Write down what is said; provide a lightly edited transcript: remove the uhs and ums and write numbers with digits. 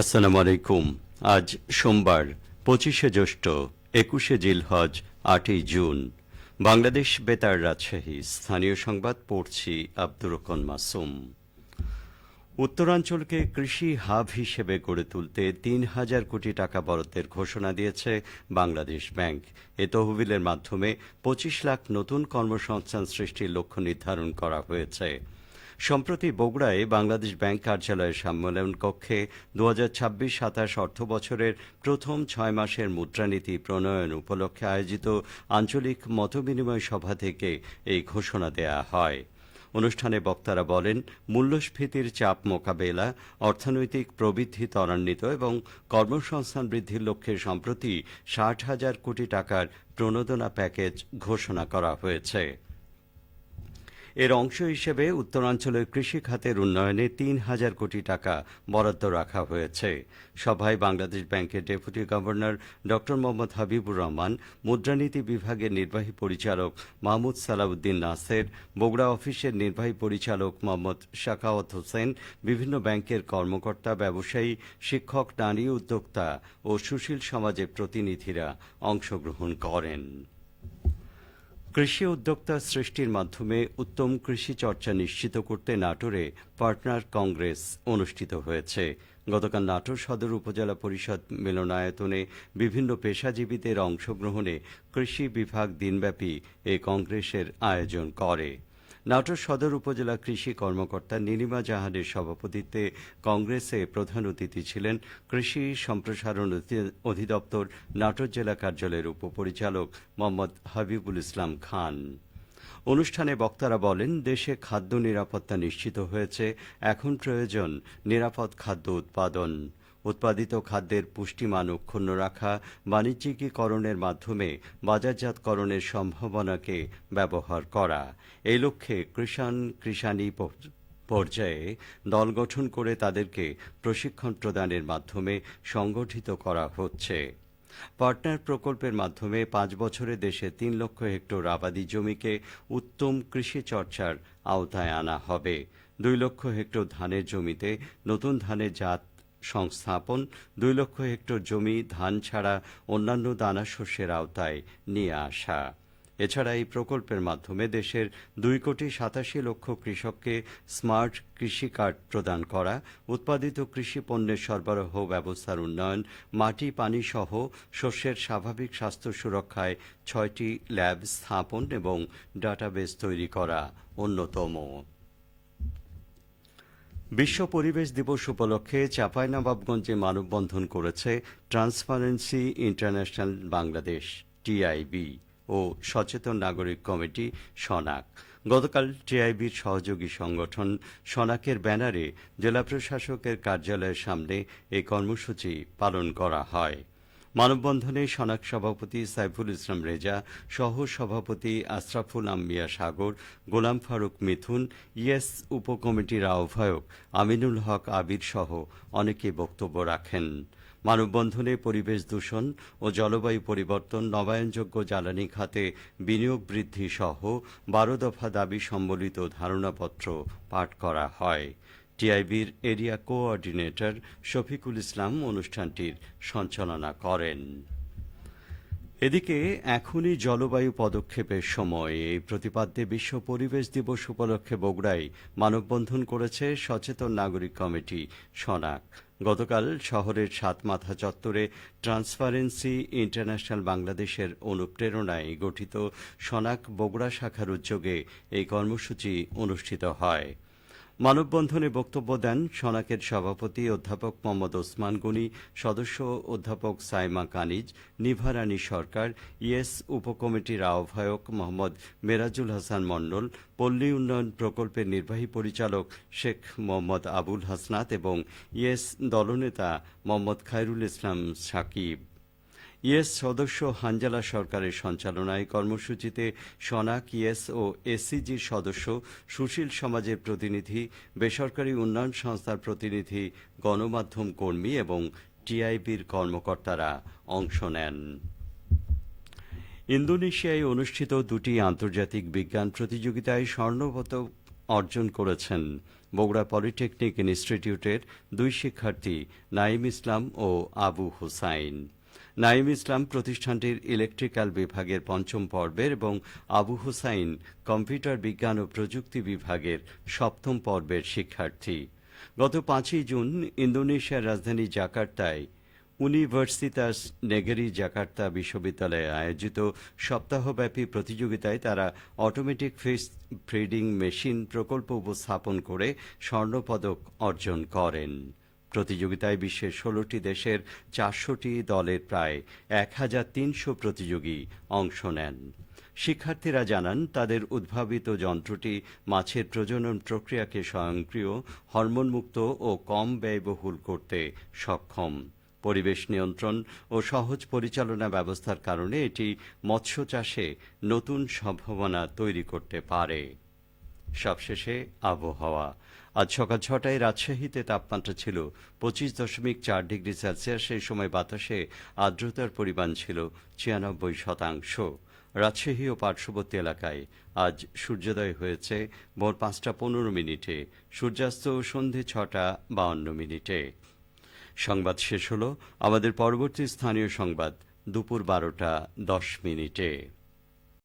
আসসালামু আলাইকুম। আজ সোমবার ২৫শে জ্যৈষ্ঠ, ২১শে জিলহজ, ৮ই জুন। বাংলাদেশ বেতার রাজশাহী। স্থানীয় সংবাদ পড়ছি আব্দুর রহমান মাসুম। উত্তরাঞ্চলকে কৃষি হাব হিসেবে গড়ে তুলতে ৩,০০০ কোটি টাকা বরাদ্দের ঘোষণা দিয়েছে বাংলাদেশ ব্যাংক। এ তহবিলের মাধ্যমে ২৫ লাখ নতুন কর্মসংস্থান সৃষ্টির লক্ষ্য নির্ধারণ করা হয়েছে। সম্প্রতি বগুড়ায় বাংলাদেশ ব্যাংক কার্যালয়ের সম্মেলন কক্ষে ২০২৬-২৭ অর্থবছরের প্রথম ৬ মাসের মুদ্রানীতি প্রণয়ন উপলক্ষে আয়োজিত আঞ্চলিক মতবিনিময় সভা থেকে এই ঘোষণা দেয়া হয়। অনুষ্ঠানে বক্তারা বলেন, মূল্যস্ফীতির চাপ মোকাবেলা, অর্থনৈতিক প্রবৃদ্ধি ত্বরান্বিত এবং কর্মসংস্থান বৃদ্ধির লক্ষ্যে সম্প্রতি ৬০,০০০ কোটি টাকার প্রণোদনা প্যাকেজ ঘোষণা করা হয়েছে। এর অংশ হিসেবে উত্তরাঞ্চলের কৃষি খাতের উন্নয়নে ৩,০০০ কোটি টাকা বরাদ্দ রাখা হয়েছে। সভায় বাংলাদেশ ব্যাংকের ডেপুটি গভর্নর ড মোহাম্মদ হাবিবুর রহমান, মুদ্রানীতি বিভাগের নির্বাহী পরিচালক মাহমুদ সালাউদ্দিন নাসের, বগুড়া অফিসের নির্বাহী পরিচালক মোহাম্মদ শাখাওয়াত হোসেন, বিভিন্ন ব্যাংকের কর্মকর্তা, ব্যবসায়ী, শিক্ষক, নারী উদ্যোক্তা ও সুশীল সমাজের প্রতিনিধিরা অংশগ্রহণ করেন। কৃষি উদ্যোক্তা সৃষ্টির মাধ্যমে উত্তম কৃষি চর্চা নিশ্চিত করতে নাটোরে পার্টনার কংগ্রেস অনুষ্ঠিত হয়েছে। গতকাল নাটোর সদর উপজেলা পরিষদ মিলনায়তনে বিভিন্ন পেশাজীবীদের অংশগ্রহণে কৃষি বিভাগ দিনব্যাপী এ কংগ্রেসের আয়োজন করে। নাটোর সদর উপজেলা কৃষি কর্মকর্তা নীলিমা জাহানের সভাপতিত্বে কংগ্রেসে প্রধান অতিথি ছিলেন কৃষি সম্প্রসারণ অধিদপ্তর নাটোর জেলা কার্যালয়ের উপপরিচালক মোহাম্মদ হাবিবুল ইসলাম খান। অনুষ্ঠানে বক্তারা বলেন, দেশে খাদ্য নিরাপত্তা নিশ্চিত হয়েছে, এখন প্রয়োজন নিরাপদ খাদ্য উৎপাদন। উৎপাদিত খাদ্যের পুষ্টিমান অক্ষুণ্ণ রাখা, বাণিজ্যিকীকরণের মাধ্যমে বাজারজাতকরণের সম্ভাবনাকে ব্যবহার করা। এই লক্ষ্যে কৃষাণী পর্যায়ে দল গঠন করে তাদেরকে প্রশিক্ষণ প্রদানের মাধ্যমে সংগঠিত করা হচ্ছে। পার্টনার প্রকল্পের মাধ্যমে ৫ বছরে দেশে ৩ লক্ষ হেক্টর আবাদি জমিকে উত্তম কৃষি চর্চার আওতায় আনা হবে। ২ লক্ষ হেক্টর ধানের জমিতে নতুন ধানের জাত সংস্থাপন, ২ লক্ষ হেক্টর জমি ধান ছাড়া অন্যান্য দানা শস্যের আওতায় নিয়ে আসা। এছাড়া এই প্রকল্পের মাধ্যমে দেশের ২,৮৭,০০,০০০ কৃষককে স্মার্ট কৃষি কার্ড প্রদান করা, উৎপাদিত কৃষি পণ্যের সরবরাহ ব্যবস্থার উন্নয়ন, মাটি পানি সহ শস্যের স্বাভাবিক স্বাস্থ্য সুরক্ষায় ৬টি ল্যাব স্থাপন এবং ডাটাবেস তৈরি করা অন্যতম। বিশ্ব পরিবেশ দিবস উপলক্ষে চাঁপাইনবাবগঞ্জে মানববন্ধন করেছে ট্রান্সপারেন্সি ইন্টারন্যাশনাল বাংলাদেশ টিআইবি ও সচেতন নাগরিক কমিটি সনাক। গতকাল টিআইবির সহযোগী সংগঠন সনাকের ব্যানারে জেলা প্রশাসকের কার্যালয়ের সামনে এই কর্মসূচি পালন করা হয়। মানববন্ধনে সনাক সভাপতি সাইফুল ইসলাম রেজা, সহ সভাপতি আশরাফুল আম্বিয়া সাগর, গোলাম ফারুক মিথুন, ইয়েস উপকমিটির আহ্বায়ক আমিনুল হক আবির সহ অনেকে বক্তব্য রাখেন। মানববন্ধনে পরিবেশ দূষণ ও জলবায়ু পরিবর্তন, নবায়নযোগ্য জ্বালানি খাতে বিনিয়োগ বৃদ্ধি সহ ১২ দফা দাবি সম্বলিত ধারণাপত্র পাঠ করা হয়। টিআইবির এরিয়া কোঅর্ডিনেটর শফিকুল ইসলাম অনুষ্ঠানটির সঞ্চালনা করেন। এদিকে এখনই জলবায়ু পদক্ষেপের সময়। এই প্রতিপাদ্যে বিশ্ব পরিবেশ দিবস উপলক্ষে বগুড়ায় মানববন্ধন করেছে সচেতন নাগরিক কমিটি সনাক। গতকাল শহরের সাতমাথা চত্বরে ট্রান্সপারেন্সি ইন্টারন্যাশনাল বাংলাদেশের অনুপ্রেরণায় গঠিত সনাক বগুড়া শাখার উদ্যোগে এই কর্মসূচি অনুষ্ঠিত হয়। মানববন্ধনে বক্তব্য দেন সনাকের সভাপতি অধ্যাপক মোহাম্মদ ওসমান গনি, সদস্য অধ্যাপক সাইমা কানিজ, নিভারানী সরকার, ইয়েস উপকমিটির আহ্বায়ক মোহাম্মদ মেরাজুল হাসান মণ্ডল, পল্লী উন্নয়ন প্রকল্পের নির্বাহী পরিচালক শেখ মোহাম্মদ আবুল হাসনাত এবং ইয়েস দলনেতা মোহাম্মদ খায়রুল ইসলাম সাকিব। ইয়েস সদস্য হানজালা সরকারের সঞ্চালনায় কর্মসূচিতে সনাক, ইয়েস ও এসসিজির সদস্য, সুশীল সমাজের প্রতিনিধি, বেসরকারি উন্নয়ন সংস্থার প্রতিনিধি, গণমাধ্যম কর্মী এবং টিআইবির কর্মকর্তারা অংশ নেন। ইন্দোনেশিয়ায় অনুষ্ঠিত দুটি আন্তর্জাতিক বিজ্ঞান প্রতিযোগিতায় স্বর্ণপদক অর্জন করেছেন বগুড়া পলিটেকনিক ইনস্টিটিউটের দুই শিক্ষার্থী নাঈম ইসলাম ও আবু হুসাইন। নাঈম ইসলাম প্রতিষ্ঠানটির ইলেকট্রিক্যাল বিভাগের পঞ্চম পর্বের এবং আবু হুসাইন কম্পিউটার বিজ্ঞান ও প্রযুক্তি বিভাগের সপ্তম পর্বের শিক্ষার্থী। গত ৫ই জুন ইন্দোনেশিয়ার রাজধানী জাকার্তায় ইউনিভার্সিতাস নেগেরি জাকার্তা বিশ্ববিদ্যালয়ে আয়োজিত সপ্তাহব্যাপী প্রতিযোগিতায় তারা অটোমেটিক ফিশ ব্রিডিং মেশিন প্রকল্প উপস্থাপন করে স্বর্ণপদক অর্জন করেন। প্রতিযোগিতায় বিশ্বের ১৬টি দেশের ৪০০টি দলের প্রায় ১,৩০০ প্রতিযোগী অংশ নেন। শিক্ষার্থীরা জানান তাদের উদ্ভাবিত যন্ত্রটি মাছের প্রজনন প্রক্রিয়াকে স্বয়ংক্রিয়, হরমোনমুক্ত ও কম ব্যয়বহুল করতে সক্ষম। পরিবেশ নিয়ন্ত্রণ ও সহজ পরিচালনা ব্যবস্থার কারণে এটি মৎস্য চাষে নতুন সম্ভাবনা তৈরি করতে পারে। সবশেষে আবহাওয়া। আজ সকাল ৬টায় রাজশাহীতে তাপমাত্রা ছিল ২৫.৪ ডিগ্রি সেলসিয়াস। সেই সময় বাতাসে আর্দ্রতার পরিমাণ ছিল ৯৬%। রাজশাহী ও পার্শ্ববর্তী এলাকায় আজ সূর্যোদয় হয়েছে ভোর ৫টা ১৫ মিনিটে, সূর্যাস্ত সন্ধে ৬টা ৫২ মিনিটে। সংবাদ শেষ হলো। আমাদের পরবর্তী স্থানীয় সংবাদ দুপুর ১২টা ১০ মিনিটে।